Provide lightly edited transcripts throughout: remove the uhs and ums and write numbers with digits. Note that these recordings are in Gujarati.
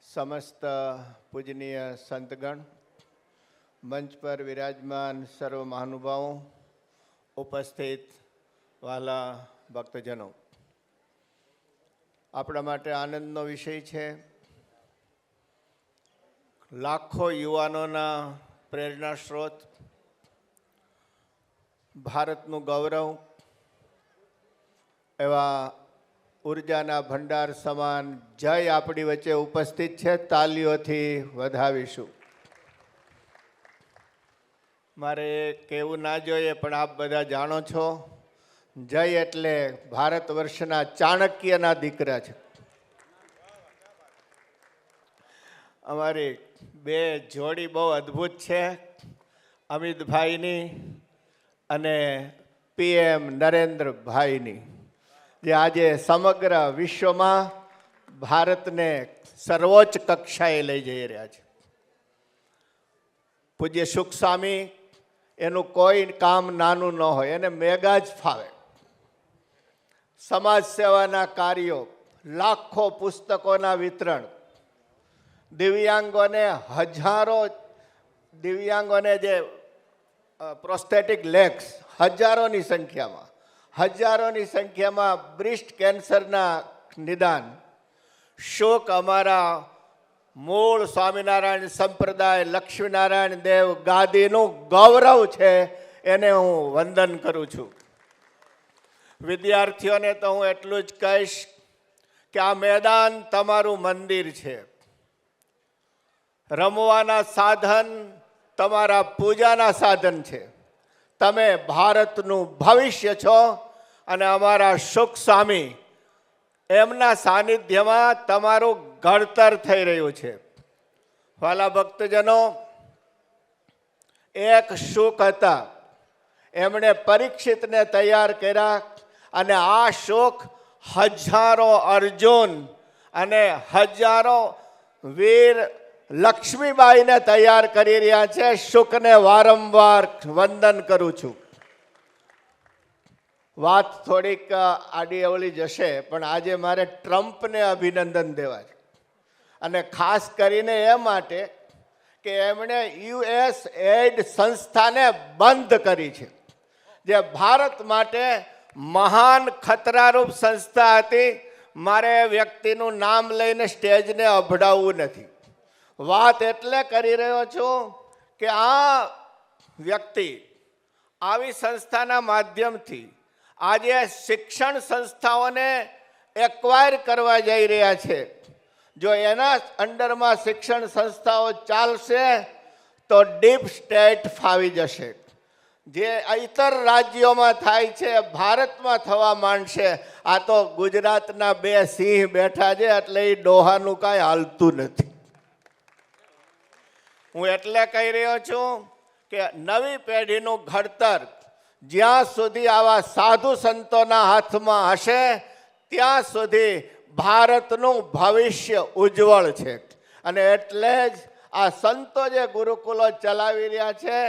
समस्त पूजनीय संतगण, मंच पर विराजमान सर्व महानुभावों, उपस्थित वाला भक्तजनों, આપણા માટે આનંદનો વિષય છે. લાખો યુવાનોના પ્રેરણા સ્ત્રોત, ભારતનું ગૌરવ એવા ઉર્જાના ભંડાર સમાન જય આપણી વચ્ચે ઉપસ્થિત છે. તાલીઓથી વધાવીશું. મારે કહેવું ના જોઈએ, પણ આપ બધા જાણો છો, જય એટલે ભારત વર્ષના ચાણક્યના દીકરા છે. અમારી બે જોડી બહુ અદ્ભુત છે, અમિતભાઈની અને PM નરેન્દ્રભાઈની, જે આજે સમગ્ર વિશ્વમાં ભારતને સર્વોચ્ચ કક્ષાએ લઈ જઈ રહ્યા છે. પૂજ્ય સુખ સ્વામી, એનું કોઈ કામ નાનું ન હોય, એને મેગા જ ફાવે. સમાજ સેવાના કાર્યો, લાખો પુસ્તકોના વિતરણ, દિવ્યાંગોને જે પ્રોસ્થેટિક લેગ્સ હજારોની સંખ્યામાં બ્રેસ્ટ કેન્સરના નિદાન. શોક અમારા મૂળ સ્વામિનારાયણ સંપ્રદાય લક્ષ્મીનારાયણ દેવ ગાદીનું ગૌરવ છે, એને હું વંદન કરું છું. વિદ્યાર્થીઓને તો હું એટલું જ કહીશ કે આ મેદાન તમારું મંદિર છે. રમવાના સાધન તમારા પૂજાના સાધન છે. તમે ભારતનું ભવિષ્ય છો અને અમારા સુખ સ્વામી, એમના સાનિધ્યમાં તમારું ઘડતર થઈ રહ્યું છે. વાલા ભક્તજનો, એક સુખ હતા, એમણે પરીક્ષિતને તૈયાર કર્યા, અને આ સુખ હજારો અર્જુન અને હજારો વીર લક્ષ્મીબાઈને તૈયાર કરી રહ્યા છે. શુકને વારંવાર વંદન કરું છું. વાત થોડીક આડી અવળી જશે, પણ આજે મારે ટ્રમ્પને અભિનંદન દેવા છે, અને ખાસ કરીને એ માટે કે એમણે USAID સંસ્થાને બંધ કરી છે, જે ભારત માટે મહાન ખતરારૂપ સંસ્થા હતી. મારે વ્યક્તિનું નામ લઈને સ્ટેજને અભડાવવું નથી. વાત એટલે કરી રહ્યો છું કે આ વ્યક્તિ આવી સંસ્થાના માધ્યમથી આજે શિક્ષણ સંસ્થાઓને એક્વાયર કરવા જઈ રહ્યા છે. જો એના અંડરમાં શિક્ષણ સંસ્થાઓ ચાલશે તો ડીપ સ્ટેટ ફાવી જશે. જે ઇતર રાજ્યોમાં થાય છે, ભારતમાં થવા માંડશે. આ તો ગુજરાતના બે સિંહ બેઠા છે, એટલે એ ડોહાનું કાંઈ હાલતું નથી. હું એટલે કહી રહ્યો છું કે નવી પેઢીનું ઘડતર જ્યાં સુધી આવા સાધુ સંતોના હાથમાં હશે, ત્યાં સુધી ભારતનું ભવિષ્ય ઉજ્જવળ છે. અને એટલે જ આ સંતો જે ગુરુકુલો ચલાવી રહ્યા છે,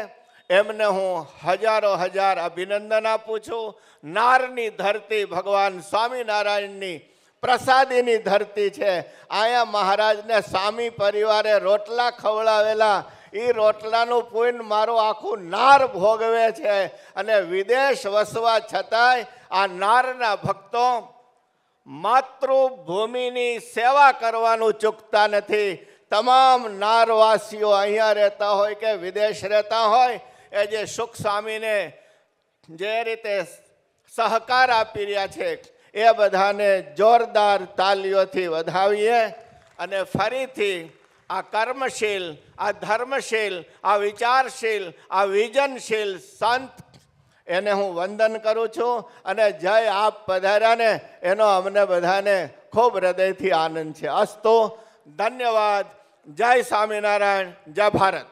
એમને હું હજાર અભિનંદન આપું છું. નારની ધરતી ભગવાન સ્વામિનારાયણની પ્રસાદીની ધરતી છે. અહીંયા મહારાજને સ્વામી પરિવારે રોટલા ખવડાવેલા, એ રોટલાનું પુણ્ય મારું આખું નાર ભોગવે છે. અને વિદેશ વસવા છતાંય આ નારના ભક્તો માતૃભૂમિની સેવા કરવાનું ચૂકતા નથી. તમામ નારવાસીઓ અહીંયા રહેતા હોય કે વિદેશ રહેતા હોય, એ જે સુખ સ્વામીને જે રીતે સહકાર આપી રહ્યા છે, એ બધાને જોરદાર તાલીઓથી વધાવીએ. અને ફરીથી આ કર્મશીલ, આ ધર્મશીલ, આ વિચારશીલ, આ વિજનશીલ સંત, એને હું વંદન કરું છું. અને જય આપ પધાર્યાને એનો અમને બધાને ખૂબ હૃદયથી આનંદ છે. અસ્તુ, ધન્યવાદ. જય સ્વામિનારાયણ, જય ભારત.